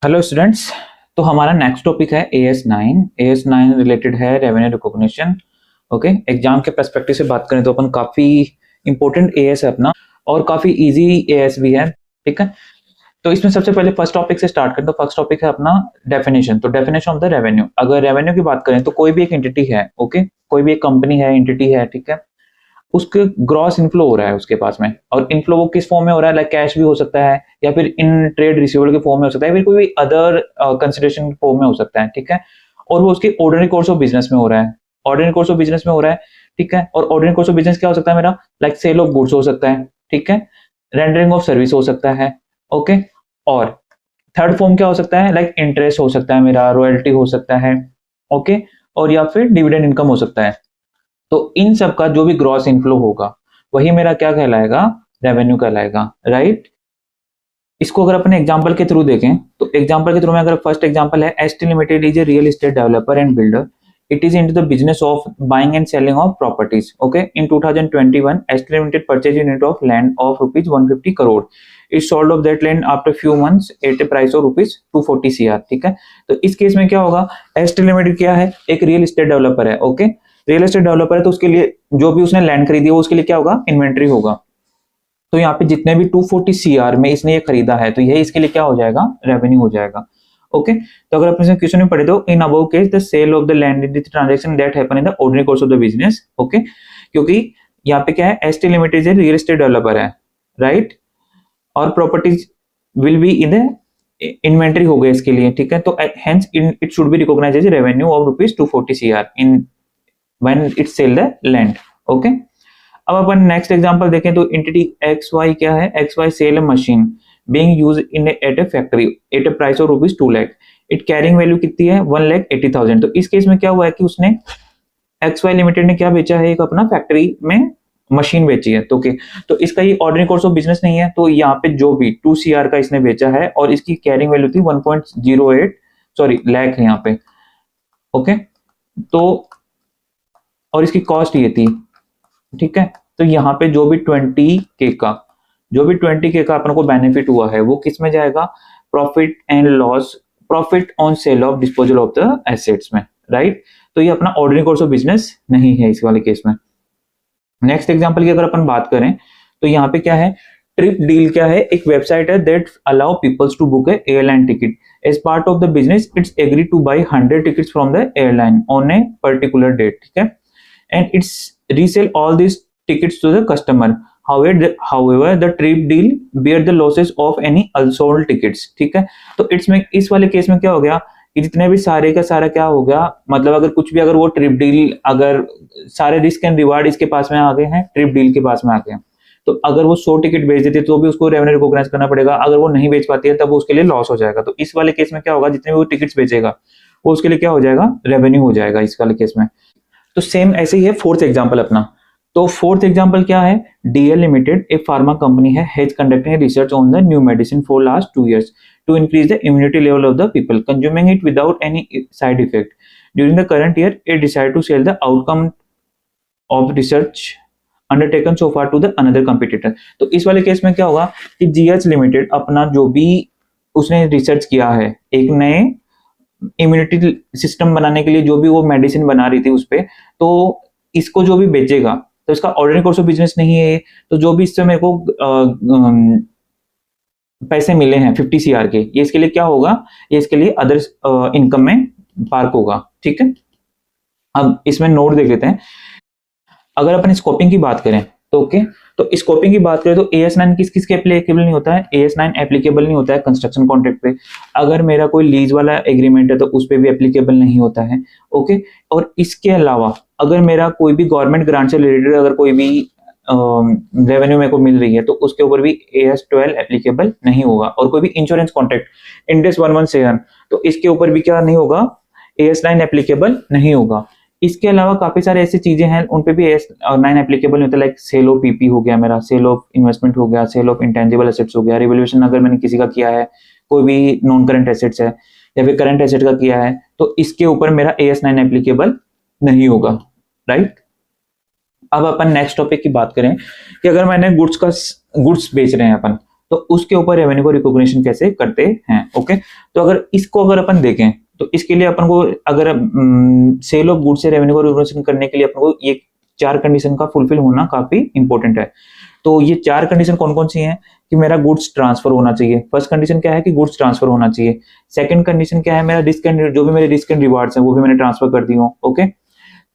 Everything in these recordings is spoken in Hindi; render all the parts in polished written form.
Hello students. तो हमारा नेक्स्ट टॉपिक है AS9 रिलेटेड है रेवेन्यू रिकॉग्निशन। ओके, एग्जाम के पर्सपेक्टिव से बात करें तो अपन काफ़ी इंपॉर्टेंट एएस है अपना, और काफ़ी इजी एएस भी है। ठीक है, तो इसमें सबसे पहले फर्स्ट टॉपिक से स्टार्ट करें तो फर्स्ट टॉपिक है अपना डेफिनेशन। तो डेफिनेशन ऑफ द रेवेन्यू, अगर रेवेन्यू की बात करें तो कोई भी एक एंटिटी है, ओके, कोई भी एक कंपनी है, एंटिटी है, ठीक है, उसके ग्रॉस इनफ्लो हो रहा है उसके पास में, और इनफ्लो वो किस फॉर्म में हो रहा है, लाइक कैश भी हो सकता है, या फिर इन ट्रेड रिसीवेबल के फॉर्म में हो सकता है, फिर कोई भी अदर कंसिडरेशन फॉर्म में हो सकता है। ठीक है, और वो उसके ऑर्डिनरी कोर्स ऑफ बिजनेस में हो रहा है, ऑर्डिनरी कोर्स ऑफ बिजनेस में हो रहा है। ठीक है, और ऑर्डिनरी कोर्स ऑफ बिजनेस क्या हो सकता है मेरा, लाइक सेल ऑफ गुड्स हो सकता है, ठीक है, रेंडरिंग ऑफ सर्विस हो सकता है, ओके, और थर्ड फॉर्म क्या हो सकता है, लाइक इंटरेस्ट हो सकता है मेरा, रॉयल्टी हो सकता है, ओके, और या फिर डिविडेंड इनकम हो सकता है। तो इन सब का जो भी ग्रॉस इनफ्लो होगा वही मेरा क्या कहलाएगा, रेवेन्यू कहलाएगा, राइट। इसको अगर अपने एग्जांपल के थ्रू देखें तो एग्जांपल के थ्रू में अगर फर्स्ट एग्जांपल है, ST limited is a real estate developer and builder, it is into the business of buying and selling of properties. Okay, in 2021 ST limited purchase unit of land of rupees 150 crore, is sold off that land after few months at a price of rupees 240 CR। ठीक है, तो इस केस में क्या होगा, एसटी लिमिटेड क्या है, एक रियल एस्टेट डेवलपर है। ओके, रियल एस्टेट डेवलपर है तो उसके लिए जो भी उसने लैंड खरीदी है वो उसके लिए क्या होगा, इन्वेंट्री होगा। तो यहाँ पे जितने भी 240 CR में इसने ये खरीदा है तो ये इसके लिए क्या हो जाएगा, रेवेन्यू हो जाएगा। ओके, तो अगर अपने क्वेश्चन में पढ़े तो in above case the sale of the land in the transaction that happen in the ordinary course of the business. Okay, क्योंकि यहाँ पे क्या है, ST limited real estate developer है, राइट, और properties will be in the inventory हो गया इसके लिए। ठीक है, तो hence it should be recognized as revenue of rupees 240 CR in when it sell the land. Okay, अब अपन नेक्स्ट एग्जांपल देखें तो एंटिटी XY क्या है, XY sell a machine being used in at a factory at a price of rupees 2 lakh, it carrying value कितनी है, 1,80,000। तो इस केस में क्या हुआ है कि उसने XY लिमिटेड ने क्या बेचा है, एक अपना फैक्ट्री में मशीन बेची है। तो ओके, तो इसका ये ऑर्डिनरी कोर्स ऑफ बिजनेस नहीं है, तो यहाँ पे जो भी 2 CR का इसने बेचा है और इसकी कैरिंग वैल्यू थी 1.08 सॉरी लाख है यहाँ पे। ओके, तो और इसकी कॉस्ट ये थी। ठीक है, तो यहाँ पे जो भी 20K का अपन को बेनिफिट हुआ है वो किस में जाएगा, profit and loss, profit on sale of disposal of the assets में, राइट। तो ये अपना ऑर्डिनरी कोर्स ऑफ बिजनेस नहीं है इस वाले केस में। नेक्स्ट एग्जांपल की अगर अपन बात करें तो यहाँ पे क्या है, ट्रिप डील क्या है, एक वेबसाइट है that allow peoples to book a airline ticket as part of the business, it's agree to buy 100 tickets from the airline on a particular date. ठीक है, and it's resell all these tickets to the customer. However, the trip deal bear the losses of any unsold tickets. ठीक है, तो इस वाले केस में क्या हो गया कि जितने भी सारे का सारा क्या हो गया, मतलब अगर कुछ भी अगर वो ट्रिप डील, अगर सारे रिस्क एंड रिवार्ड इसके पास में आ गए हैं, ट्रिप डील के पास में आ गए हैं, तो अगर वो 100 टिकट बेच देती है तो भी उसको रेवेन्यू रिकॉग्नाइज करना पड़ेगा, अगर वो नहीं बेच पाती है तब उसके लिए लॉस हो जाएगा। तो इस वाले केस में क्या होगा, जितने भी वो टिकट्स बेचेगा वो उसके लिए क्या हो जाएगा, रेवेन्यू हो जाएगा इस वाले केस में। तो सेम ऐसे ही है फोर्थ एग्जांपल अपना। तो फोर्थ एग्जांपल क्या है, DL लिमिटेड एक फार्मा कंपनी है, has conducted research on the new medicine for last 2 years to increase the immunity level of the people consuming it without any side effect. During the current year it decide to sell the outcome of research undertaken so far to the another competitor. तो इस वाले केस में क्या होगा कि GH लिमिटेड अपना जो भी उसने रिसर्च किया है एक नए इम्यूनिटी सिस्टम बनाने के लिए, जो भी वो मेडिसिन बना रही थी उस पे, तो इसको जो भी बेचेगा तो इसका ऑर्डिनरी कोर्स ऑफ बिजनेस नहीं है, तो जो भी इससे मेरे को पैसे मिले हैं 50 CR के, ये इसके लिए क्या होगा, ये इसके लिए अदर इनकम में पार्क होगा। ठीक है, अब इसमें नोट देख लेते हैं। अगर अपन स्कोपिंग की बात करें तो ओके, तो स्कोपिंग की बात करें तो AS9 किस किस के एप्लीकेबल नहीं होता है, AS9 एप्लीकेबल नहीं होता है कंस्ट्रक्शन कॉन्ट्रैक्ट पे। अगर मेरा कोई लीज वाला एग्रीमेंट है तो उस पे भी एप्लीकेबल नहीं होता है। ओके, और इसके अलावा अगर मेरा कोई भी गवर्नमेंट ग्रांट से रिलेटेड अगर कोई भी रेवेन्यू मेरे को मिल रही है तो उसके ऊपर भी AS12 एप्लीकेबल नहीं होगा। और कोई भी इंश्योरेंस कॉन्ट्रैक्ट इंडेस 11 तो इसके ऊपर भी क्या नहीं होगा, AS9 एप्लीकेबल नहीं होगा। इसके अलावा काफी सारे ऐसी चीजें हैं उन पे भी AS9 एप्लीकेबल नहीं होता, लाइक सेल ऑफ PP हो गया, मेरा सेल ऑफ इन्वेस्टमेंट हो गया, सेल ऑफ इंटेंजिबल एसेट्स हो गया, रिवैल्यूएशन अगर मैंने किसी का किया है, कोई भी नॉन करंट एसेट्स है या फिर करंट एसेट का किया है, तो इसके ऊपर मेरा AS9 एप्लीकेबल नहीं होगा, राइट। अब अपन नेक्स्ट टॉपिक की बात करें कि अगर मैंने गुड्स बेच रहे हैं अपन, तो उसके ऊपर रेवेन्यू को रिकॉग्निशन कैसे करते हैं। ओके, तो अगर अपन देखें तो इसके लिए अपन को अगर सेल ऑफ गुड्स से रेवेन्यू को रिकॉग्निशन करने के लिए अपन को ये 4 कंडीशन का फुलफिल होना काफी इंपॉर्टेंट है। तो ये 4 कंडीशन कौन कौन सी हैं कि मेरा गुड्स ट्रांसफर होना चाहिए। फर्स्ट कंडीशन क्या है कि गुड्स ट्रांसफर होना चाहिए। सेकंड कंडीशन क्या है, मेरा रिस्क एंड जो भी मेरे रिस्क एंड रिवार्ड्स हैं वो भी मैंने ट्रांसफर कर दी हूँ। ओके,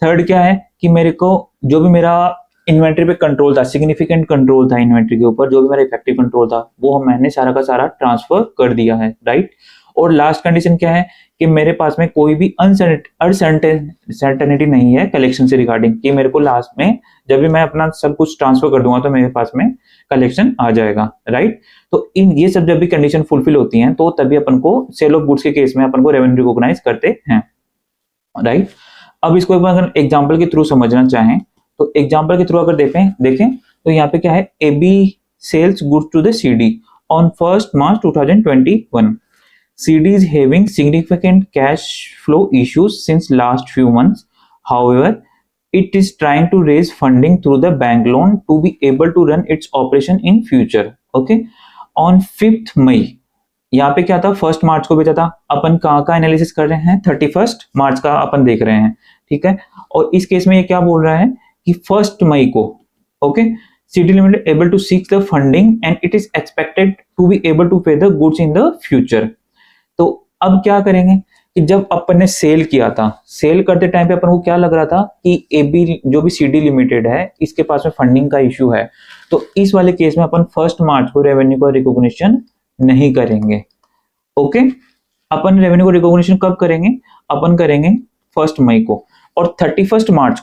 थर्ड क्या है कि मेरे को जो भी मेरा इन्वेंट्री पे कंट्रोल था, सिग्निफिकेंट कंट्रोल था इन्वेंट्री के ऊपर, जो भी मेरा इफेक्टिव कंट्रोल था वो मैंने सारा का सारा ट्रांसफर कर दिया है, राइट। और लास्ट कंडीशन क्या है कि मेरे पास में कोई भी अनसर्टेनिटी नहीं है कलेक्शन से रिगार्डिंग, कि मेरे को लास्ट में जब भी मैं अपना सब कुछ ट्रांसफर कर दूंगा तो मेरे पास में कलेक्शन आ जाएगा, राइट। तो इन ये सब जब भी कंडीशन फुलफिल होती हैं तो तभी अपन को सेल ऑफ गुड्स के केस में अपन को रेवेन्यू रिकॉग्नाइज करते हैं, राइट। अब इसको अगर एग्जांपल के थ्रू समझना चाहें तो एग्जांपल के थ्रू अगर देखें तो यहाँ पे क्या है, AB sells goods to the CD on 1st March 2021. CD is having significant cash flow issues since last few months. However, it is trying to raise funding through the bank loan to be able to run its operation in future. Okay, on 5th May, यहाँ पे क्या था, 1st मार्च को बेचा था। अपन कहाँ का एनालिसिस कर रहे हैं, 31st मार्च का अपन देख रहे हैं, ठीक है। और इस केस में ये क्या बोल रहा है कि 1st मई को, okay, CD Limited able to seek the funding and it is expected to be able to pay the goods in the future. तो अब क्या करेंगे कि जब अपन ने सेल किया था, सेल करते टाइम पे अपन को क्या लग रहा था कि AB जो भी CD लिमिटेड है इसके पास में फंडिंग का इश्यू है, तो इस वाले केस में अपन 1st मार्च को रेवेन्यू का रिकॉग्निशन नहीं करेंगे। ओके, अपन रेवेन्यू को रिकॉग्निशन कब करेंगे, अपन करेंगे 1st मई को। और 31st मार्च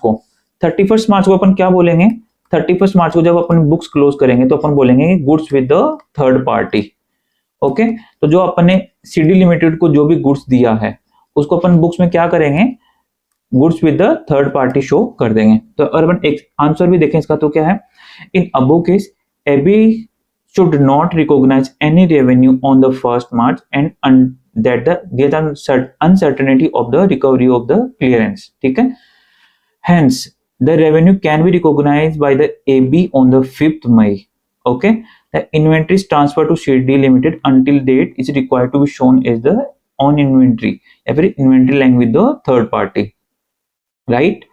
को अपन क्या बोलेंगे, 31st मार्च को जब अपन बुक्स क्लोज करेंगे तो अपन बोलेंगे goods with the third party. Okay, तो जो अपन ने CD लिमिटेड को जो भी गुड्स दिया है उसको अपन बुक्स में क्या करेंगे, goods with the third party show कर देंगे। तो अगर अपन एक आंसर भी देखें इसका तो क्या है, इन above case AB should not recognize any revenue on the 1st March and that the uncertainty of the recovery of the clearance, ठीक है। Hence, the revenue can be recognized by the AB on the 5th May. Okay, the inventory is transferred to CD Limited until date is required to be shown as the on inventory या फिर inventory lying with the third party, right?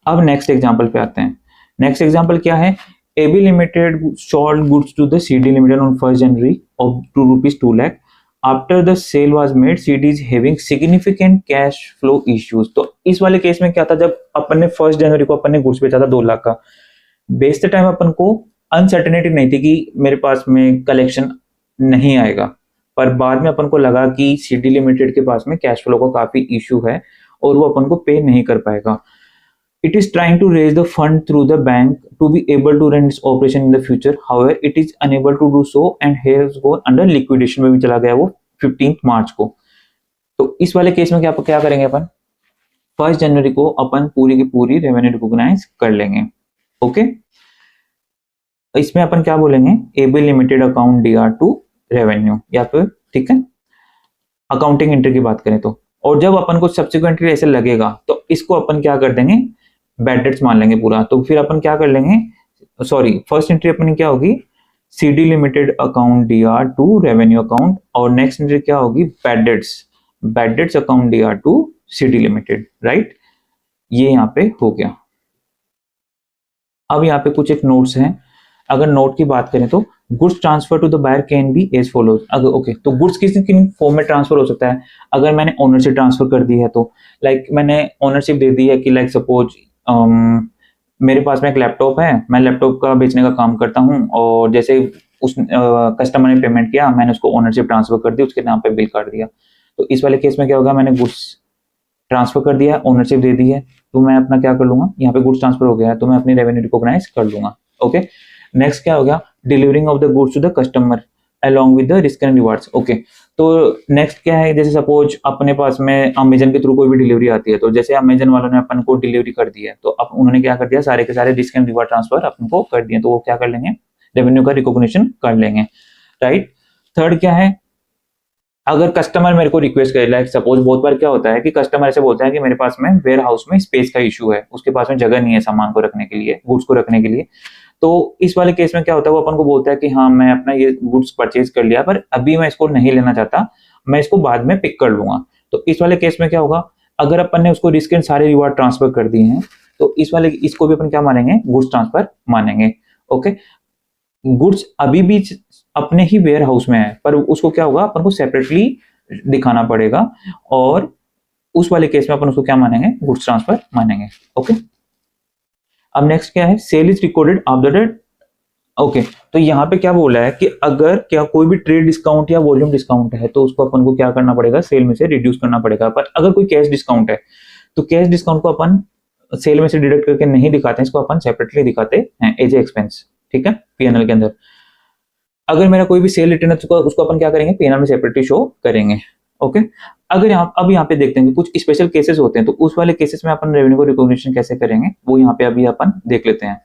अब next example पे आते हैं। Next example क्या है, AB Limited sold goods to the CD Limited on 1st January of ₹2 lakh. After the sale was made, CD is having significant cash flow issues. तो इस वाले केस में क्या था, जब अपन ने 1st जनवरी को अपन ने गुड्स बेचा था 2 लाख का, बेचते टाइम अपन को अनसर्टेनिटी नहीं थी कि मेरे पास में कलेक्शन नहीं आएगा, पर बाद में अपन को लगा कि CD लिमिटेड के पास में कैश फ्लो का काफी इश्यू है और वो अपन को पे नहीं कर पाएगा। It is trying to raise the fund through the bank to be able to run its operation in the future. However, it is unable to do so and has gone under liquidation में भी चला गया वो 15th मार्च को। तो इस वाले केस में क्या करेंगे अपन, 1st जनवरी को अपन पूरी की पूरी रेवेन्यू रिकॉग्नाइज कर लेंगे। ओके, इसमें अपन क्या बोलेंगे, AB limited account DR2 revenue या फिर, ठीक है, अकाउंटिंग एंट्री की बात करें तो। और जब अपन को सब्सिक्वेंटली ऐसे लगेगा तो इसको अपन क्या कर देंगे, बैड डेट्स मान लेंगे पूरा। तो फिर अपन क्या कर लेंगे, सॉरी, फर्स्ट एंट्री अपनी क्या होगी, CD limited account DR2 revenue account, और नेक्स्ट एंट्री क्या होगी, bad debts account DR2 CD limited, right. ये यहाँ पे हो गया। अब यहाँ पे कुछ एक नोट्स हैं। अगर नोट की बात करें तो goods transfer to the buyer can be as follows. अगर ओके, तो गुड्स किन फॉर्म में ट्रांसफर हो सकता है, अगर मैंने ओनरशिप ट्रांसफर कर दी है तो लाइक मैंने ओनरशिप दे दी है कि लाइक सपोज मेरे पास में एक लैपटॉप है, मैं लैपटॉप का बेचने का काम करता हूँ और जैसे उस कस्टमर ने पेमेंट किया, मैंने उसको ओनरशिप ट्रांसफर कर दी, उसके नाम पे बिल काट दिया। तो इस वाले केस में क्या होगा, मैंने गुड्स ट्रांसफर कर दिया, ओनरशिप दे दी है, तो मैं अपना क्या कर लूंगा, यहाँ पे गुड्स ट्रांसफर हो गया है तो मैं अपनी रेवेन्यू रिकॉग्नाइज कर लूंगा। ओके, नेक्स्ट क्या हो गया, delivering of the goods to the customer along with the risk and rewards. Okay, तो नेक्स्ट क्या है, जैसे सपोज अपने पास में अमेजन के थ्रू कोई भी डिलीवरी आती है, तो जैसे अमेजन वालों ने अपन को डिलीवरी कर दी है तो अब उन्होंने क्या कर दिया, सारे के सारे रिस्क एंड रिवार्ड ट्रांसफर अपन को कर दिए, तो वो क्या कर लेंगे, रेवेन्यू का रिकॉग्निशन कर लेंगे, राइट। थर्ड क्या है, अगर कस्टमर मेरे को रिक्वेस्ट करे, लाइक सपोज बहुत बार क्या होता है कि कस्टमर ऐसे बोलता है कि मेरे पास में वेयर हाउस में स्पेस का इशू है, उसके पास में जगह नहीं है सामान को रखने के लिए, गुड्स को रखने के लिए, तो इस वाले केस में क्या होता है, वो अपन को बोलता है कि हाँ मैं अपना ये गुड्स परचेज कर लिया, पर अभी मैं इसको नहीं लेना चाहता, मैं इसको बाद में पिक कर लूंगा। तो इस वाले केस में क्या होगा, अगर अपन ने उसको रिस्क एंड सारे रिवार्ड ट्रांसफर कर दिए हैं, तो इसको भी अपन क्या मानेंगे, गुड्स ट्रांसफर मानेंगे। ओके, गुड्स अभी भी अपने ही वेयर हाउस में है, पर उसको क्या होगा, अपन को सेपरेटली दिखाना पड़ेगा, और उस वाले केस में अपन उसको क्या मानेंगे, गुड्स ट्रांसफर मानेंगे। ओके, अब नेक्स्ट क्या है, sale is recorded after date. Okay, तो यहाँ पे क्या बोला है कि अगर क्या कोई भी ट्रेड डिस्काउंट या वॉल्यूम डिस्काउंट है, तो उसको अपन को क्या करना पड़ेगा, सेल में से रिड्यूस करना पड़ेगा। पर अगर कोई कैश डिस्काउंट है, तो कैश डिस्काउंट को अपन सेल में से डिडक्ट करके नहीं दिखाते हैं, इसको अपन सेपरेटली दिखाते हैं एज ए एक्सपेंस। ठीक है, पीएनएल के अंदर अगर मेरा कोई भी सेल रिटर्न है, तो उसको अपन क्या करेंगे, पीएनएल में सेपरेटली शो करेंगे। ओके, अगर अब यहाँ पे देखते हैं कि कुछ स्पेशल केसेस होते हैं, तो उस वाले केसेस में अपन रेवेन्यू को रिकॉग्निशन कैसे करेंगे, वो यहाँ पे अभी अपन देख लेते हैं।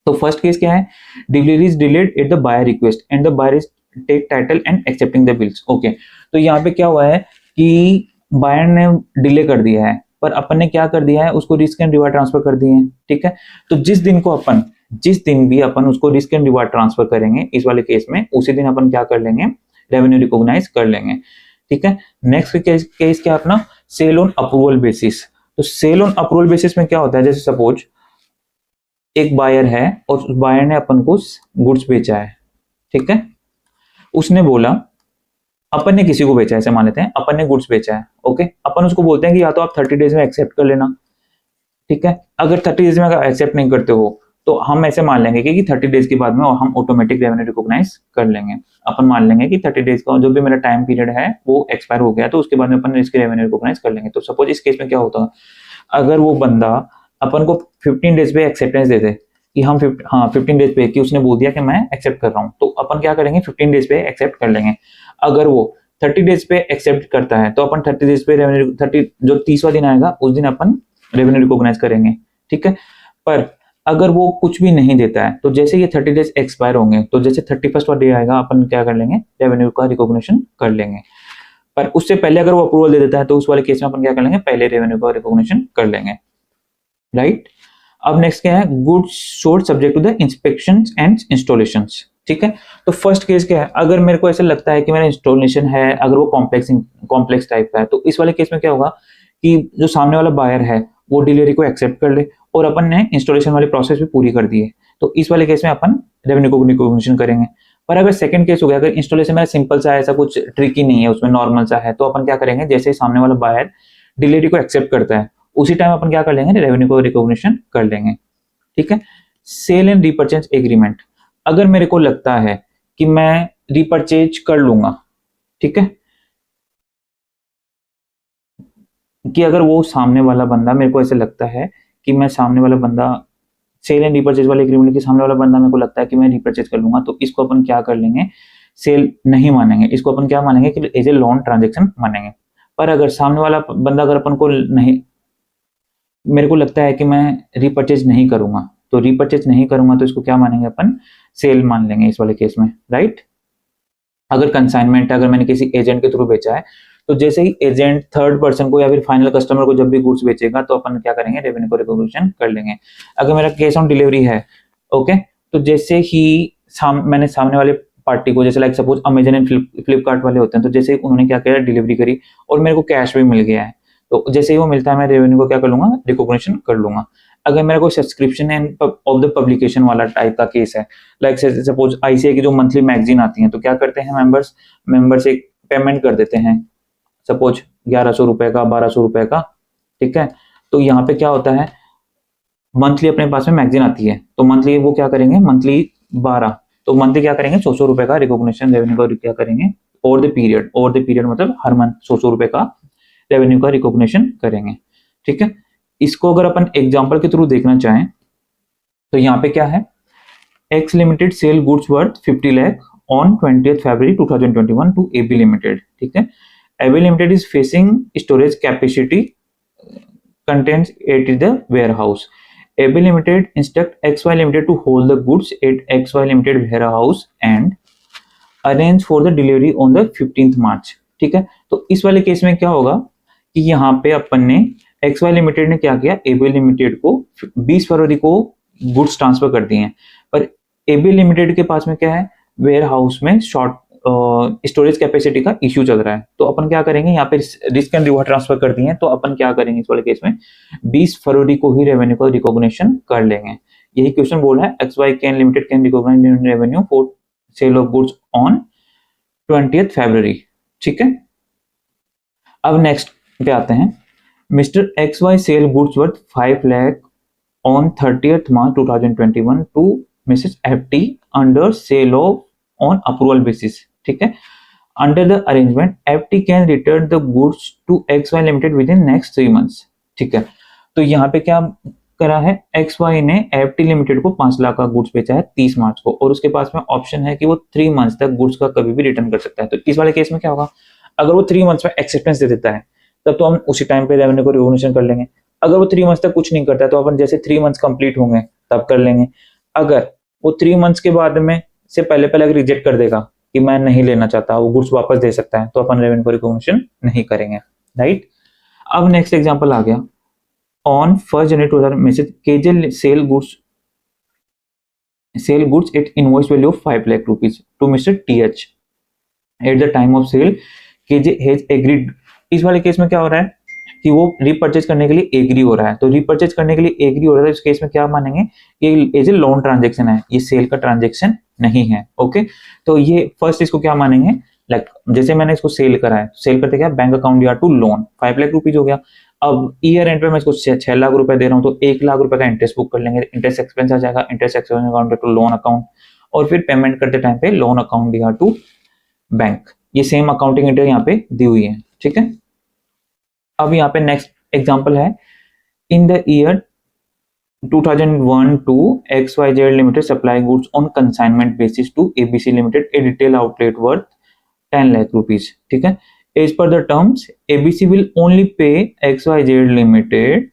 तो फर्स्ट केस क्या है, delivery is delayed at the buyer request and the buyer is take title and accepting the bills. Okay, तो यहाँ पे क्या हुआ है कि बायर ने डिले कर दिया है, पर अपन ने क्या कर दिया है, उसको रिस्क एंड रिवार्ड ट्रांसफर कर दिए हैं। ठीक है, तो जिस दिन भी अपन उसको रिस्क एंड रिवार्ड ट्रांसफर करेंगे इस वाले केस में, उसी दिन अपन क्या कर लेंगे, रेवेन्यू रिकॉग्नाइज कर लेंगे। ठीक है, नेक्स्ट केस क्या अपना, सेल ऑन अप्रूवल बेसिस। तो सेल ऑन अप्रूवल बेसिस में क्या होता है, जैसे सपोज एक बायर है और उस बायर ने अपन को गुड्स बेचा है। ठीक है, उसने बोला, अपन ने किसी को बेचा है, ऐसे मान लेते हैं अपन ने गुड्स बेचा है। ओके, अपन उसको बोलते हैं कि या तो आप 30 डेज में एक्सेप्ट कर लेना। ठीक है, अगर 30 डेज में अगर एक्सेप्ट नहीं करते हो, तो हम ऐसे मान लेंगे कि 30 डेज के बाद में और हम ऑटोमेटिक रेवेन्यू रिकॉग्नाइज कर लेंगे। अपन मान लेंगे कि 30 डेज का जो भी मेरा टाइम पीरियड है वो एक्सपायर हो गया, तो उसके बाद में अपन इसके रेवेन्यू रिकॉग्नाइज कर लेंगे। तो सपोज इस केस में क्या होता है, अगर वो बंदा अपन को 15 डेज पे एक्सेप्टेंस दे दे कि हम 15 डेज पे, कि उसने बोल दिया कि मैं एक्सेप्ट कर रहा हूँ, तो अपन क्या करेंगे, 15 डेज पे एक्सेप्ट कर लेंगे। अगर वो 30 डेज पे एक्सेप्ट करता है, तो अपन 30 डेज पे रेवेन्यू 30 जो 30वां दिन आएगा उस दिन अपन रेवेन्यू रिकॉग्नाइज करेंगे। ठीक है, पर अगर वो कुछ भी नहीं देता है, तो जैसे ये 30 डेज एक्सपायर होंगे, तो जैसे 31वां डे आएगा, अपन क्या कर लेंगे, रेवेन्यू का रिकॉग्निशन कर लेंगे। पर उससे पहले अगर वो अप्रूवल दे देता है, तो उस वाले केस में अपन क्या कर लेंगे, पहले रेवेन्यू का रिकॉग्निशन कर लेंगे। राइट, अब नेक्स्ट क्या है, goods sold subject to the inspections and installations. ठीक है, तो फर्स्ट केस क्या है, अगर मेरे को ऐसा लगता है कि मेरा इंस्टॉलेशन है, अगर वो कॉम्प्लेक्स टाइप का है, तो इस वाले केस में क्या होगा कि जो सामने वाला बायर है वो डिलीवरी को एक्सेप्ट कर ले, और अपन ने इंस्टॉलेशन वाली प्रोसेस भी पूरी कर दी है, तो इस वाले केस में अपन रेवेन्यू को रिकॉग्निशन करेंगे। पर अगर सेकंड केस हो गया, अगर इंस्टॉलेशन मेरा सिंपल सा है, ऐसा कुछ ट्रिकी नहीं है, उसमें नॉर्मल सा है, तो अपन क्या करेंगे, जैसे सामने वाला बायर डिलीवरी को एक्सेप्ट करता है, उसी टाइम अपन क्या कर लेंगे, रेवेन्यू को रिकॉग्निशन कर लेंगे। ठीक है, सेल एंड रीपरचेज एग्रीमेंट, अगर मेरे को लगता है कि मैं रीपरचेज कर लूंगा, ठीक है, कि अगर वो सामने वाला बंदा, मेरे को ऐसे लगता है कि मैं सामने वाला बंदा, सेल एंड रीपरचेज वाले एग्रीमेंट के सामने वाला बंदा मेरे को लगता है कि मैं रीपरचेज कर लूंगा, तो इसको अपन क्या कर लेंगे, सेल नहीं मानेंगे, इसको अपन क्या मानेंगे कि एज ए लोन ट्रांजेक्शन मानेंगे। पर अगर सामने वाला बंदा, अगर अपन को नहीं, मेरे को लगता है कि मैं रीपरचेज नहीं करूंगा, तो रीपरचेज नहीं करूंगा, तो इसको क्या मानेंगे, अपन सेल मान लेंगे इस वाले केस में। राइट, अगर कंसाइनमेंट है, अगर मैंने किसी एजेंट के थ्रू बेचा है, तो जैसे ही एजेंट थर्ड पर्सन को या फिर फाइनल कस्टमर को जब भी गुड्स बेचेगा, तो अपन क्या करेंगे, रेवेन्यू को रिकॉग्निशन कर लेंगे। अगर मेरा केस ऑन डिलीवरी है, ओके, तो जैसे ही मैंने सामने वाले पार्टी को, जैसे like suppose Amazon and Flipkart वाले होते हैं, तो जैसे उन्होंने क्या किया, डिलीवरी करी और मेरे को कैश भी मिल गया है, तो जैसे ही वो मिलता है, मैं रेवेन्यू को क्या कर लूंगा, रिकॉग्निशन कर लूंगा। अगर मेरा कोई subscription end of the publication वाला टाइप का केस है, लाइक सपोज आईसीआई की जो मंथली मैगजीन आती है, तो क्या करते हैं मेंबर्स एक पेमेंट कर देते हैं, सपोज 1100 रुपए का, 1200 रुपए का। ठीक है, तो यहाँ पे क्या होता है, मंथली अपने पास में मैगजीन आती है, तो मंथली वो क्या करेंगे, मंथली 12, तो मंथली क्या करेंगे, 100 रुपए का रिकॉग्निशन रेवेन्यू का क्या करेंगे, ओवर द पीरियड मतलब हर मंथ 100 रुपए का रेवेन्यू का रिकॉग्निशन करेंगे। ठीक है, इसको अगर अपन एग्जांपल के थ्रू देखना चाहें, तो यहाँ पे क्या है, X limited sell goods worth 50 lakh on 20th February 2021 to AB limited. ठीक है, AB limited is facing storage capacity contents at the warehouse. AB Limited instruct XY Limited to hold the goods at XY Limited warehouse and arrange for the delivery on the 15th March. ठीक है, तो इस वाले केस में क्या होगा कि यहाँ पे अपन ने XY लिमिटेड ने क्या किया, AB लिमिटेड को 20 फरवरी को गुड्स ट्रांसफर कर दिए हैं। पर एबी लिमिटेड के पास में क्या है, वेयर हाउस में शॉर्ट स्टोरेज कैपेसिटी का इश्यू चल रहा है। तो अपन क्या करेंगे, यहाँ पे रिस्क एंड रिवॉर्ड ट्रांसफर कर दिए हैं, तो अपन क्या करेंगे इस वाले केस में 20 फरवरी को ही रेवेन्यू को रिकॉग्निशन कर लेंगे। यही क्वेश्चन बोल रहा है, X Y can limited can recognize revenue for sale of goods on 20th February. ठीक है, अब नेक्स्ट पे आते हैं। Mr X Y sell goods worth 5 lakh on 30th March 2021 to Mrs FT under sale of on approval basis. ठीक है, under the arrangement FT can return the goods to X Y limited within next 3 months। ठीक है, तो यहाँ पे क्या करा है, एक्स वाई ने एफटी लिमिटेड को 5 लाख का गुड्स बेचा है 30 मार्च को, और उसके पास में ऑप्शन है कि वो 3 months तक गुड्स का कभी भी रिटर्न कर सकता है। तो इस वाले केस में क्या होगा, अगर वो 3 months में एक्सेप्टेंस दे देता है तब तो हम उसी टाइम पे रेवेन्यू को रिकॉग्निशन कर लेंगे। अगर वो 3 months तक कुछ नहीं करता है तो अपन जैसे 3 months कंप्लीट होंगे तब कर लेंगे। अगर वो 3 months के बाद में से पहले अगर रिजेक्ट कर देगा कि मैं नहीं लेना चाहता, वो गुड्स वापस दे सकता है, तो अपन रेवेन्यू को रिकॉग्निशन नहीं करेंगे। राइट, अब नेक्स्ट एग्जांपल आ गया। On 1st January 2000 Messrs KJ sell goods at invoice value of 5 lakh rupees to mister TH at the time of sale KJ has agreed. इस वाले केस में क्या हो रहा है कि वो रीपर्चेज करने के लिए एग्री हो रहा है। तो रीपर्चेज करने के लिए एग्री हो रहा है, इस केस में क्या मानेंगे, ये एज ए लोन ट्रांजेक्शन है, ये सेल का ट्रांजेक्शन नहीं है। ओके, तो ये फर्स्ट इसको क्या मानेंगे, लाइक जैसे मैंने इसको सेल करा है, सेल करते क्या, बैंक अकाउंट या टू लोन 5 लाख रुपीज हो गया। अब ईयर एंड पे मैं इसको 6 लाख रुपए दे रहा हूँ, तो 1 लाख रुपए का इंटरेस्ट बुक कर लेंगे, इंटरेस्ट एक्सपेंस आ जाएगा, interest expense account to loan account, और फिर पेमेंट करते टाइम पे लोन अकाउंट या टू बैंक, ये सेम अकाउंटिंग एंट्री यहाँ पे दी हुई है। ठीक है, अब यहाँ पे नेक्स्ट एग्जांपल है, in the year 2001 to XYZ Limited supply goods on consignment basis to ABC Limited a retail outlet worth 10 lakh rupees। ठीक है, as per the terms ABC will only pay XYZ Limited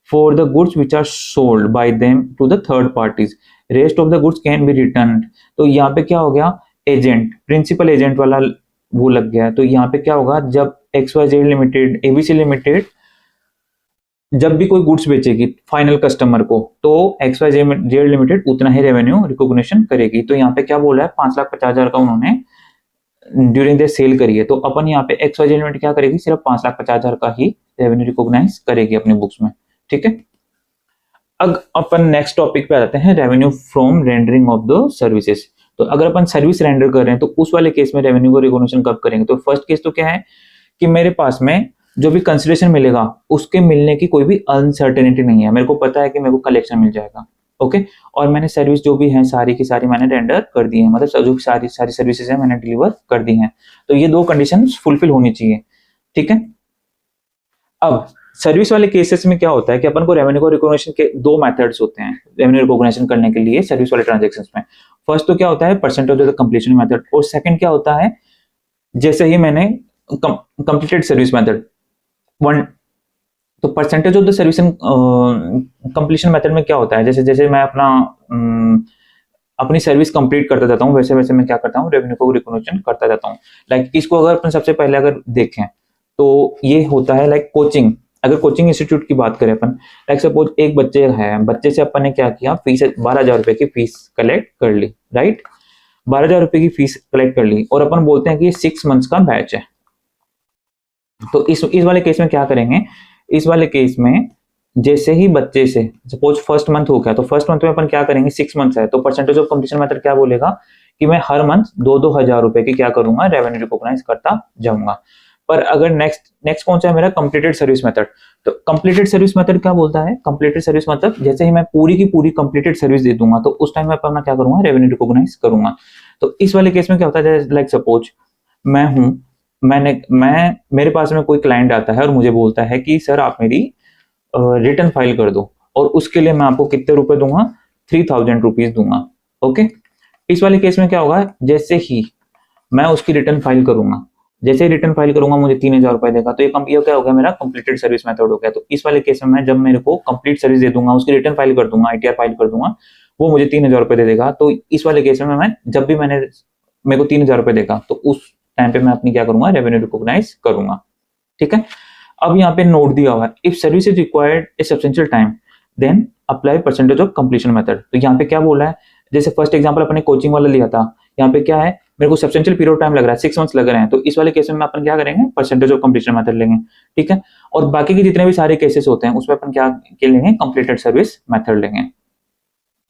for the goods which are sold by them to the third parties, rest of the goods can be returned। तो यहाँ पे क्या हो गया, एजेंट प्रिंसिपल एजेंट वाला वो लग गया। तो यहाँ पे क्या होगा, जब XYZ लिमिटेड ABC लिमिटेड जब भी कोई गुड्स बेचेगी फाइनल कस्टमर को, तो XYZ लिमिटेड उतना ही रेवेन्यू रिकॉग्निशन करेगी। तो यहाँ पे क्या बोला है, 5,50,000 का उन्होंने ड्यूरिंग द सेल करी है, तो अपन यहाँ पे XYZ लिमिटेड क्या करेगी, सिर्फ 5,50,000 का ही रेवेन्यू रिकॉग्नाइज करेगी अपने बुक्स में। ठीक है, अब अपन नेक्स्ट टॉपिक पे आ जाते हैं, revenue from rendering of the services. तो अगर अपन सर्विस रेंडर कर रहे हैं तो उस वाले केस में रेवेन्यू को रिकॉग्निशन कब करेंगे। तो फर्स्ट केस तो क्या है कि मेरे पास में जो भी कंसिडरेशन मिलेगा उसके मिलने की कोई भी अनसर्टेनिटी नहीं है, मेरे को पता है कि मेरे को कलेक्शन मिल जाएगा। ओके, और मैंने सर्विस जो भी है सारी की सारी मैंने रेंडर कर दी है, मतलब जो सारी सर्विसेज है मैंने डिलीवर कर दी हैं। तो ये दो कंडीशन फुलफिल होनी चाहिए। ठीक है, अब सर्विस वाले केसेस में क्या होता है कि अपन को रेवेन्यू को रिकॉग्निशन के 2 मेथड्स होते हैं रेवेन्यू रिकॉग्निशन करने के लिए सर्विस वाले ट्रांजैक्शंस में। फर्स्ट तो क्या होता है, percentage of the completion method, और सेकंड क्या होता है, जैसे ही मैंने कंप्लीटेड सर्विस मेथड वन। तो percentage of the service completion method में क्या होता है, जैसे जैसे मैं अपनी सर्विस कंप्लीट करता जाता हूँ वैसे वैसे मैं क्या करता हूँ, रेवेन्यू को रिकॉग्निशन करता जाता हूँ। लाइक इसको अगर अपन सबसे पहले अगर देखें तो ये होता है लाइक कोचिंग। अगर कोचिंग इंस्टीट्यूट की बात करें अपन, लाइक सपोज एक बच्चे है, बच्चे से अपन ने क्या किया, फीस 12,000 रुपए की फीस कलेक्ट कर ली। राइट, 12,000 रुपए की फीस कलेक्ट कर ली, और अपन बोलते हैं कि ये 6 months का बैच है। तो इस वाले केस में क्या करेंगे, इस वाले केस में जैसे ही बच्चे से सपोज फर्स्ट मंथ हो गया, तो फर्स्ट मंथ में अपन क्या करेंगे, 6 months है, तो परसेंटेज ऑफ कंप्लीशन मेथड क्या बोलेगा कि मैं हर मंथ 2-2 हजार रुपए की क्या करूंगा, रेवेन्यू रिकॉग्नाइज करता जाऊंगा। पर अगर नेक्स्ट कौन सा है मेरा, कंप्लीटेड सर्विस मेथड। तो कंप्लीटेड सर्विस मेथड क्या बोलता है, कंप्लीटेड सर्विस मतलब जैसे ही मैं पूरी की पूरी कंप्लीटेड सर्विस दे दूंगा तो उस टाइम में अपना क्या करूंगा, रेवेन्यू रिकॉग्नाइज करूंगा। तो इस वाले केस में क्या होता है, लाइक सपोज मेरे पास में कोई क्लाइंट आता है और मुझे बोलता है कि सर आप मेरी रिटर्न फाइल कर दो, और उसके लिए मैं आपको कितने रुपए दूंगा, 3,000 रुपीज दूंगा। ओके, इस वाले केस में क्या होगा, जैसे ही मैं उसकी रिटर्न फाइल करूंगा, जैसे ही रिटर्न फाइल करूंगा मुझे 3,000 रुपए देगा। तो ये क्या हो गया, मेरा कंप्लीटेड सर्विस मेथड हो गया। तो इस वाले केस में मैं जब मेरे को कंप्लीट सर्विस दे दूंगा, उसकी रिटर्न फाइल कर दूंगा, ITR फाइल कर दूंगा, वो मुझे 3,000 रुपए दे देगा। तो इस वाले केस में मैं जब भी मेरे को 3,000 रुपए देगा तो उस टाइम पे मैं अपनी क्या करूंगा, रेवेन्यू रिकॉग्नाइज करूंगा। ठीक है, अब यहाँ पे नोट दिया हुआ है, if service is required a substantial time then apply percentage of completion method. तो यहाँ पे क्या बोला है, जैसे फर्स्ट एग्जांपल अपने कोचिंग वाला लिया था, यहाँ पे क्या है, मेरे को सब्सटेंशियल पीरियड टाइम लग रहा है, 6 मंथ्स लग रहे हैं, तो इस वाले केस में अपन क्या करेंगे, परसेंटेज ऑफ कंप्लीशन मेथड लेंगे, ठीक है। और बाकी के जितने भी सारे केसेस होते हैं उसमें अपन क्या लेंगे, कंप्लीटेड सर्विस मेथड लेंगे,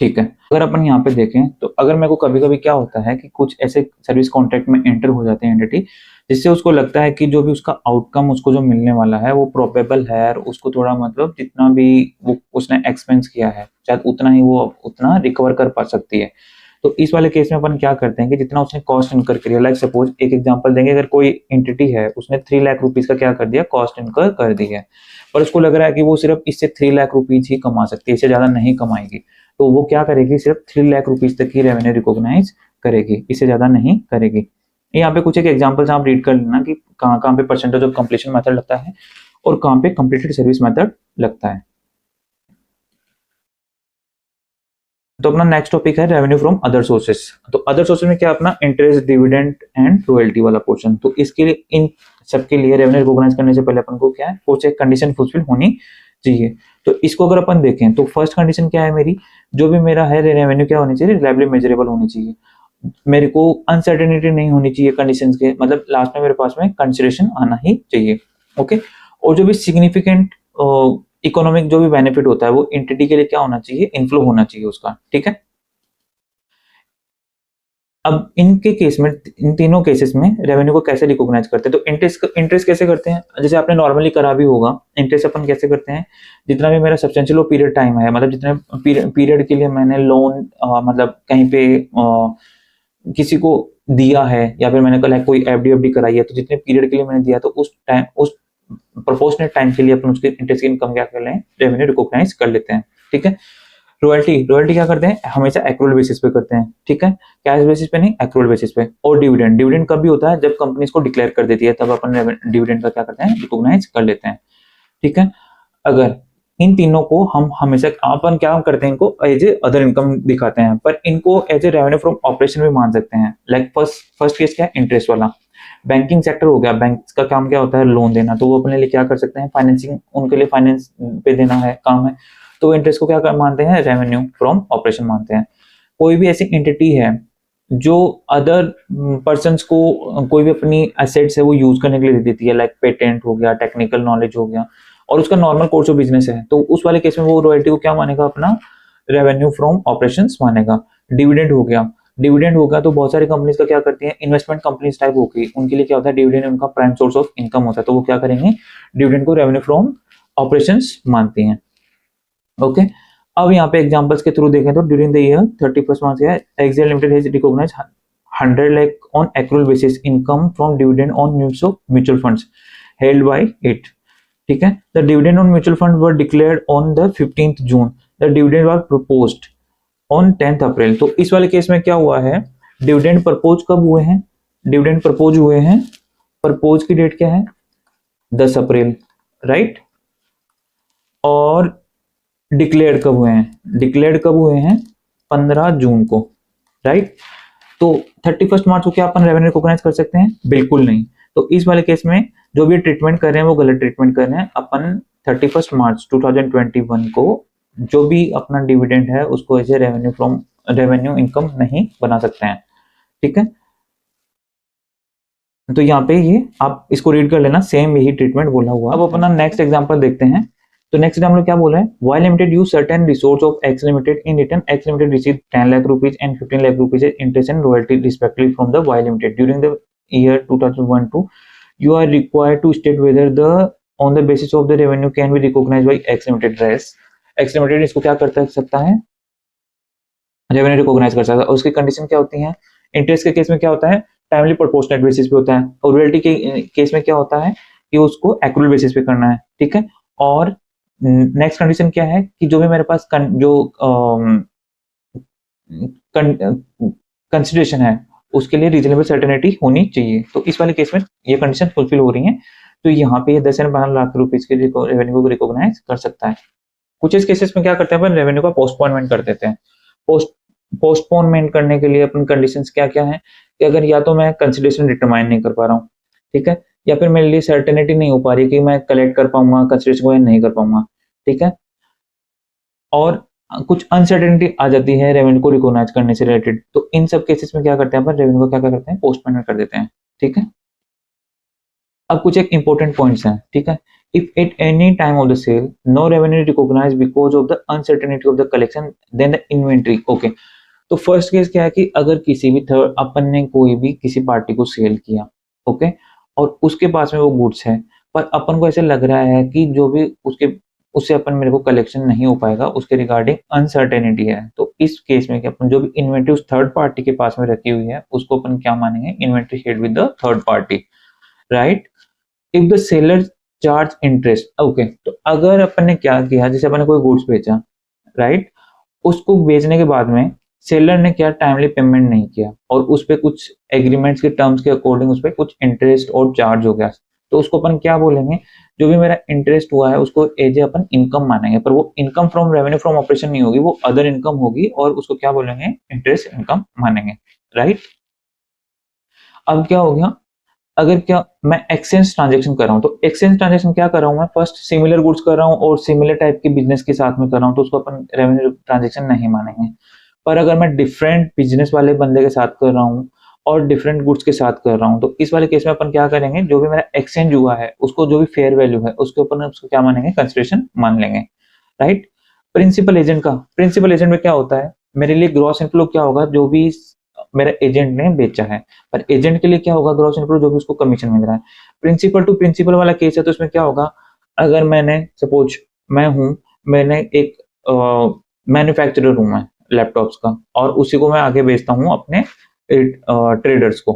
ठीक है। अगर अपन यहाँ पे देखें तो अगर मेरे को कभी कभी क्या होता है कि कुछ ऐसे सर्विस कॉन्ट्रैक्ट में एंटर हो जाते हैं एंटिटी, जिससे उसको लगता है कि जो भी उसका आउटकम उसको जो मिलने वाला है वो प्रोबेबल है, और उसको थोड़ा मतलब जितना भी वो उसने एक्सपेंस किया है शायद उतना ही वो उतना रिकवर कर पा सकती है। तो इस वाले केस में अपन क्या करते हैं कि जितना उसने कॉस्ट इनकर करी है, लाइक सपोज एक एग्जांपल देंगे, अगर कोई एंटिटी है उसने 3 लाख रुपीज का क्या कर दिया, कॉस्ट इनकर कर दी है, पर उसको लग रहा है कि वो सिर्फ इससे 3 लाख रुपीज ही कमा सकती है, इससे ज्यादा नहीं कमाएगी, तो वो क्या करेगी, सिर्फ 3 लाख रुपीज तक ही रेवेन्यू रिकॉग्नाइज करेगी, इससे ज्यादा नहीं करेगी। यहाँ पे कुछ एक एग्जांपल्स आप रीड कर लेना कि कहाँ कहाँ पे परसेंटेज ऑफ कंप्लीशन मेथड लगता है और कहाँ पे कंप्लीटेड सर्विस मेथड लगता है। तो अपना नेक्स्ट टॉपिक है रेवेन्यू फ्रॉम अदर सोर्सेस। तो अदर सोर्सेस में क्या अपना इंटरेस्ट, डिविडेंड एंड रॉयल्टी वाला पोर्शन। तो इसके लिए इन सबके लिए रेवेन्यू रिकॉग्नाइज करने से पहले अपन को क्या है, कुछ एक कंडीशन फुलफिल होनी चाहिए। तो इसको अगर अपन देखें तो फर्स्ट कंडीशन क्या है मेरी, जो भी मेरा है रेवेन्यू क्या होनी चाहिए, रिलायबली मेजरेबल होनी चाहिए, मेरे को अनसर्टेनिटी नहीं होनी चाहिए कंडीशंस के, मतलब लास्ट में मेरे पास में कंसिडरेशन आना ही चाहिए, ओके। और जो भी सिग्निफिकेंट इकोनॉमिक जो भी बेनिफिट होता है वो एंटिटी के लिए क्या होना चाहिए, इनफ्लो होना चाहिए उसका, ठीक है। अब इनके केस में, इन तीनों केसेस में रेवेन्यू को कैसे रिकॉग्नाइज करते हैं, तो इंटरेस्ट कैसे करते हैं, जैसे आपने नॉर्मली करा भी होगा, इंटरेस्ट अपन कैसे करते हैं, जितना भी मेरा सब्सटेंशियल पीरियड टाइम है, मतलब जितने पीरियड के लिए मैंने लोन मतलब कहीं पे किसी को दिया है, या फिर मैंने कल कोई एफडी कराई है, तो जितने पीरियड के लिए मैंने दिया तो उस टाइम, उस प्रोपोर्शनेट टाइम के लिए अपन उसके इंटरेस्ट की इनकम क्या कर लें, रेवेन्यू रिकॉग्नाइज कर लेते हैं, ठीक है। रॉयल्टी क्या करते हैं, हमेशा एक्रूअल बेसिस पे करते हैं, ठीक है, कैश बेसिस पे नहीं, एक्रूअल बेसिस पे। और डिविडेंड कब भी होता है, जब कंपनी इसको डिक्लेयर कर देती है तब अपन डिविडेंड का क्या करते हैं, रिकॉग्नाइज कर लेते हैं, ठीक है। अगर इन तीनों को हम हमेशा, अपन क्या करते हैं, इनको एज ए अदर इनकम दिखाते हैं, पर इनको as a revenue from operation भी मान सकते हैं। लाइक फर्स्ट केस क्या है, इंटरेस्ट वाला, बैंकिंग सेक्टर हो गया, बैंक का काम क्या होता है, लोन देना, तो वो अपने लिए क्या कर सकते हैं, फाइनेंसिंग, उनके लिए फाइनेंस पे देना है, काम है, तो इंटरेस्ट को क्या मानते हैं, रेवेन्यू फ्रॉम ऑपरेशन मानते हैं। कोई भी ऐसी एंटिटी है जो अदर पर्सन्स को कोई भी अपनी एसेट्स है वो यूज करने के लिए दे देती है, लाइक पेटेंट हो गया, टेक्निकल नॉलेज हो गया, और उसका नॉर्मल कोर्स ऑफ बिजनेस है, तो उस वाले केस में वो रॉयल्टी को क्या मानेगा, अपना रेवेन्यू फ्रॉम ऑपरेशंस मानेगा। डिविडेंड हो गया तो बहुत सारी कंपनीज का क्या करती है, इन्वेस्टमेंट कंपनीज टाइप होगी, उनके लिए क्या होता है, डिविडेंड उनका प्राइम सोर्स ऑफ इनकम होता है, तो वो क्या करेंगे, डिविडेंड को रेवेन्यू फ्रॉम ऑपरेशंस मानती हैं, ओके। अब यहाँ पे एग्जांपल्स के थ्रू देखें तो ड्यूरिंग द ईयर 31 मार्च है, Excel Limited has recognised 100 lakh on accrual basis income from dividend on use of mutual funds held by it, ठीक है। The dividend on mutual fund were declared on the 15th June, the dividend was proposed on 10th April. तो इस वाले केस में क्या हुआ है, डिविडेंड प्रपोज कब हुए हैं, डिविडेंड प्रपोज हुए हैं, प्रपोज की डेट क्या है, 10 अप्रैल, राइट। और डिक्लेयर्ड कब हुए हैं, डिक्लेयर्ड कब हुए हैं, 15 जून को, राइट। तो 31 मार्च को क्या अपन रेवेन्यू रिकॉग्नाइज कर सकते हैं, बिल्कुल नहीं। तो इस वाले केस में जो भी ट्रीटमेंट कर रहे हैं वो गलत ट्रीटमेंट कर रहे हैं, अपन 31 मार्च 2021 को जो भी अपना डिविडेंड है उसको एज ए रेवेन्यू इनकम नहीं बना सकते हैं, ठीक है। तो यहाँ पे ये आप इसको रीड कर लेना, सेम यही ट्रीटमेंट बोला हुआ। अब अपना नेक्स्ट एग्जांपल देखते हैं। तो नेक्स्ट एग्जांपल क्या बोला है, Y Limited use certain resource of X Limited, in return X Limited receive 10 lakh rupees and 15 lakh rupees interest and royalty respectively from the Y Limited during the year 2001 to you are required to state whether the on the basis of the revenue can be recognized by X limited rest. X limited इसको क्या कर सकता है, रेवेन्यू रिकॉग्नाइज कर सकता है। उसकी कंडीशन क्या होती है, इंटरेस्ट के केस में क्या होता है, टाइमली प्रोपोर्शनेट बेसिस पे होता है, और रॉयल्टी के केस में क्या होता है कि उसको एक्रूअल बेसिस पे करना है, ठीक है। और नेक्स्ट कंडीशन क्या है कि जो भी मेरे पास जो कंसिडरेशन है उसके लिए रीजनेबल सर्टेनिटी होनी चाहिए। तो इस वाले केस में ये कंडीशन फुलफिल हो रही है, तो यहाँ पे ये 10 से 12 लाख रुपीज के रेवेन्यू को रिकॉग्नाइज कर सकता है। कुछ इस केसेस में क्या करते हैं अपन, रेवेन्यू का पोस्टपोनमेंट कर देते हैं। पोस्टपोनमेंट करने के लिए अपन कंडीशंस क्या क्या है कि अगर या तो मैं कंसिडरेशन डिटरमाइन नहीं कर पा रहा हूँ, ठीक है, या फिर मेरे लिए सर्टेनिटी नहीं हो पा रही कि मैं कलेक्ट कर पाऊंगा कंसिडरेशन को या नहीं कर पाऊंगा, ठीक है। और कुछ अनसर्टेनिटी आ जाती है रेवेन्यू को रिकॉग्नाइज करने से रिलेटेड, तो इन सब केसेस में क्या करते हैं अपन, रेवेन्यू को क्या करते हैं, पोस्टपोन कर देते हैं। ठीक है, अब कुछ एक इंपॉर्टेंट पॉइंट्स हैं। ठीक है, if at any time of the sale no revenue recognise because of the uncertainty of the collection then the inventory. Okay, तो फर्स्ट केस क्या है कि अगर किसी भी थर्ड अपन ने कोई भी किसी पार्टी को सेल किया, ओके, और उसके पास में वो गुड्स है, पर अपन को ऐसे लग रहा है कि जो भी उसके उससे अपन मेरे को कलेक्शन नहीं हो पाएगा, उसके रिगार्डिंग अनसर्टेनिटी है, तो इस केस में कि अपन जो भी इन्वेंट्री उस थर्ड पार्टी के पास में रखी हुई है उसको अपन क्या मानेंगे, inventory shared with the third party, right. If the seller charge interest, okay, तो अगर अपन ने क्या किया, जैसे अपन ने कोई गुड्स बेचा, राइट, उसको बेचने के बाद में सेलर ने क्या टाइमली पेमेंट नहीं किया और उस पे कुछ एग्रीमेंट्स के टर्म्स के अकॉर्डिंग उस पे कुछ इंटरेस्ट और चार्ज हो गया, तो उसको अपन क्या बोलेंगे, जो भी मेरा इंटरेस्ट हुआ है उसको एज ए अपन इनकम मानेंगे, पर वो income from revenue from operation नहीं होगी, वो अदर इनकम होगी और उसको क्या बोलेंगे, इंटरेस्ट इनकम मानेंगे, राइट। अब क्या हो गया, अगर क्या मैं एक्सचेंज ट्रांजेक्शन कर रहा हूँ, तो एक्सचेंज ट्रांजेक्शन क्या कर रहा हूँ, मैं फर्स्ट सिमिलर गुड्स कर रहा हूँ और सिमिलर टाइप के बिजनेस के साथ में कर रहा हूँ, तो उसको अपन रेवेन्यू ट्रांजेक्शन नहीं मानेंगे। पर अगर मैं डिफरेंट बिजनेस वाले बंदे के साथ कर रहा हूँ और डिफरेंट गुड्स के साथ कर रहा हूँ, तो इस वाले केस में अपन क्या करेंगे, जो भी मेरा एक्सचेंज हुआ है उसको जो भी फेयर वैल्यू है उसके ऊपर उसको क्या मानेंगे, कंसिडरेशन मान लेंगे, राइट। प्रिंसिपल एजेंट का, प्रिंसिपल एजेंट में क्या होता है, मेरे लिए ग्रॉस इनफ्लो क्या होगा, जो भी मेरा एजेंट ने बेचा है, पर एजेंट के लिए क्या होगा, ग्रॉस इनफ्लो जो भी उसको कमीशन मिल रहा है। प्रिंसिपल टू प्रिंसिपल वाला केस है, तो इसमें क्या होगा, अगर मैंने सपोज मैं हूं, मैंने एक मैन्युफैक्चरर हूं मैं लैपटॉप्स का, और उसी को मैं आगे बेचता हूं अपने ट्रेडर्स को,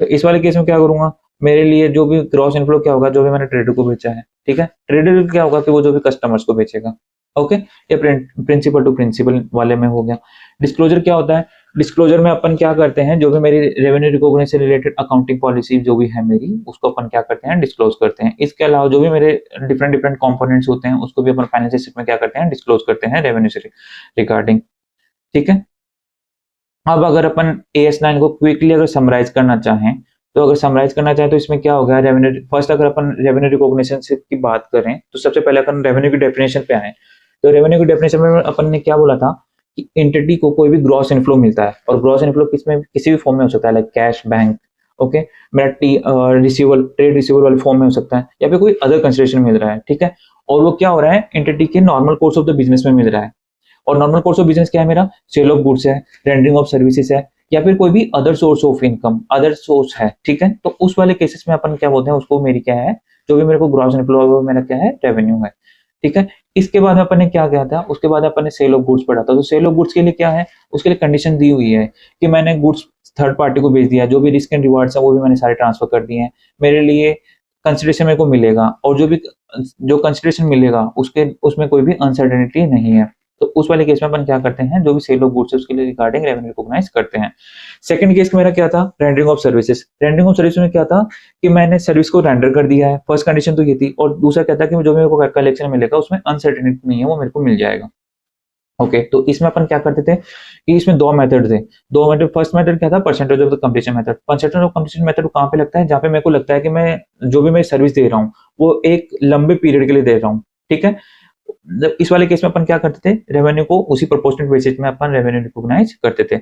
तो इस वाले केस में क्या करूंगा, मेरे लिए जो भी ग्रॉस इनफ्लो क्या होगा, जो भी मैंने ट्रेडर को बेचा है, ठीक है, ट्रेडर क्या होगा कि वो जो भी कस्टमर्स को बेचेगा, ओके, ये प्रिंसिपल टू प्रिंसिपल वाले में हो गया। डिस्क्लोजर क्या होता है, डिस्क्लोजर में अपन क्या करते हैं, जो भी मेरी रेवेन्यू रिकॉग्निशन से रिलेटेड अकाउंटिंग पॉलिसी जो भी है मेरी, उसको अपन क्या करते हैं, डिस्क्लोज करते हैं। इसके अलावा जो भी मेरे डिफरेंट डिफरेंट कंपोनेंट्स होते हैं उसको भी अपन फाइनेंशियल स्टेटमेंट में क्या करते हैं, डिस्क्लोज करते हैं रेवेन्यू से रिगार्डिंग। ठीक है, अब अगर अपन AS9 को क्विकली अगर समराइज करना चाहें, तो अगर समराइज करना चाहें तो इसमें क्या होगा, रेवेन्यू फर्स्ट अगर अपन रेवेन्यू रिकॉग्निशन की बात करें तो सबसे पहले अपन रेवेन्यू की डेफिनेशन पे आए, तो रेवेन्यू की डेफिनेशन में अपन ने क्या बोला था कि एंटिटी को कोई भी ग्रॉस इनफ्लो मिलता है, और ग्रॉस इनफ्लो किसमें किसी भी फॉर्म में हो सकता है, लाइक कैश, बैंक, ओके, मेरा रिसीवल ट्रेड रिसीवल वाले फॉर्म में हो सकता है, या फिर कोई अदर कंसिडरेशन मिल रहा है, ठीक है, और वो क्या हो रहा है, एंटिटी के normal course of the business में मिल रहा है, और नॉर्मल कोर्स ऑफ बिजनेस क्या है मेरा, सेल ऑफ गुड्स है, रेंडरिंग ऑफ सर्विसेज है, या फिर कोई भी other source of income, other source है, ठीक है, तो उस वाले केसेस में अपन क्या बोलते हैं, उसको मेरी क्या है, जो भी मेरे को ग्रॉस इनफ्लो है वो मेरा क्या है, रेवेन्यू है, ठीक है। इसके बाद अपन ने क्या किया था, उसके बाद अपन ने सेल ऑफ गुड्स पढ़ा था, तो सेल ऑफ गुड्स के लिए क्या है, उसके लिए कंडीशन दी हुई है कि मैंने गुड्स थर्ड पार्टी को भेज दिया, जो भी रिस्क एंड रिवार्ड्स है वो भी मैंने सारे ट्रांसफर कर दिए हैं, मेरे लिए कंसिडरेशन मेरे को मिलेगा, और जो भी जो कंसिडरेशन मिलेगा उसके उसमें कोई भी अनसर्टेनिटी नहीं है, तो उस वाले केस में अपन क्या करते हैं, जो भी सेल ऑफ गुड्स है उसके लिए रिगार्डिंग रेवेन्यू रिकॉग्नाइज करते हैं। सेकंड केस मेरा क्या था, rendering of services, rendering of service में क्या था कि मैंने सर्विस को रेंडर कर दिया है, फर्स्ट कंडीशन तो ये थी, और दूसरा क्या था कि जो मेरे को कलेक्शन मिलेगा उसमें अनसर्टेनिटी नहीं है, वो मेरे को मिल जाएगा, ओके। तो इसमें अपन क्या करते थे कि इसमें दो मेथड थे, दो मेथड, फर्स्ट मेथड क्या था, percentage of the completion method. Percentage of completion method कहाँ पे लगता है, जहाँ पे मेरे को लगता है कि मैं जो भी मैं सर्विस दे रहा हूँ वो एक लंबे पीरियड के लिए दे रहा हूँ, ठीक है। इस वाले केस में अपन क्या करते थे, रेवेन्यू को उसी प्रोपोर्शनल बेसिस में अपन रेवेन्यू रिकॉग्नाइज करते थे।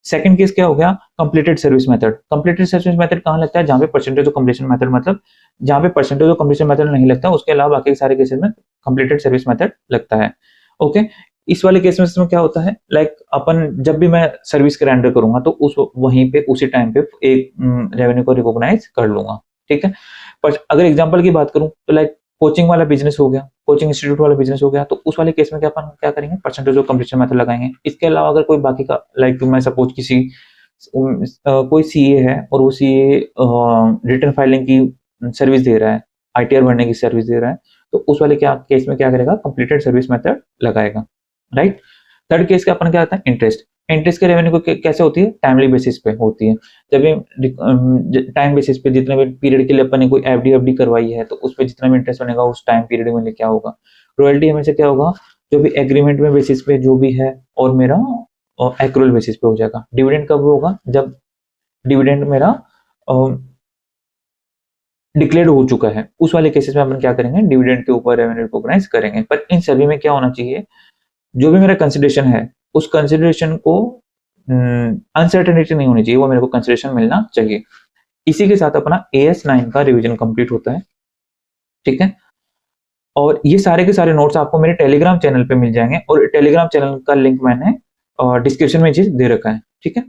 सेकंड केस क्या हो गया, completed service method. Completed service method कहाँ लगता है, जहाँ पे परसेंटेज ऑफ कंप्लीशन मेथड, मतलब जहाँ पे परसेंटेज ऑफ कंप्लीशन मेथड नहीं लगता, उसके अलावा बाकी सारे केसेस में कंप्लीटेड सर्विस मेथड लगता है, ओके। इस वाले केस में इसमें क्या होता है, लाइक अपन जब भी मैं सर्विस के रेंडर करूंगा तो उस वहीं पे उसी टाइम पे एक रेवेन्यू को रिकॉग्नाइज कर लूंगा, ठीक है। पर अगर एग्जांपल की बात करूं तो लाइक कोचिंग वाला बिजनेस हो गया, कोचिंग इंस्टीट्यूट वाला बिजनेस हो गया, तो उस वाले केस में क्या अपन क्या करेंगे, परसेंटेज ऑफ कंप्लीशन मेथड लगाएंगे। इसके अलावा अगर कोई बाकी का, लाइक मैं सपोज किसी कोई सीए है और वो सीए रिटर्न फाइलिंग की सर्विस दे रहा है, ITR भरने की सर्विस दे रहा है, तो उस वाले क्या केस में क्या करेगा, कंप्लीटेड सर्विस मेथड लगाएगा, राइट। थर्ड केस का अपन क्या आता है, इंटरेस्ट। इंटरेस्ट के रेवेन्यू को कैसे होती है, टाइमली बेसिस पे होती है, जब भी टाइम बेसिस पे जितने भी पीरियड के लिए अपन ने कोई FD करवाई है तो उस पर जितना भी इंटरेस्ट बनेगा उस टाइम पीरियड में क्या होगा। रॉयल्टी हमेशा क्या होगा, जो भी एग्रीमेंट में बेसिस पे जो भी है, और मेरा एक्रूअल बेसिस पे हो जाएगा। डिविडेंड कब होगा, जब डिविडेंड मेरा डिक्लेयर हो चुका है, उस वाले केसेस में अपन क्या करेंगे, डिविडेंड के ऊपर रेवेन्यू रिकॉग्नाइज करेंगे। पर इन सभी में क्या होना चाहिए, जो भी मेरा कंसिडरेशन है उस कंसिडरेशन को अनसर्टेनिटी नहीं होनी चाहिए, वो मेरे को कंसिडरेशन मिलना चाहिए। इसी के साथ अपना AS9 का रिवीजन कंप्लीट होता है, ठीक है। और ये सारे के सारे नोट्स आपको मेरे टेलीग्राम चैनल पे मिल जाएंगे, और टेलीग्राम चैनल का लिंक मैंने डिस्क्रिप्शन में दे रखा है, ठीक है।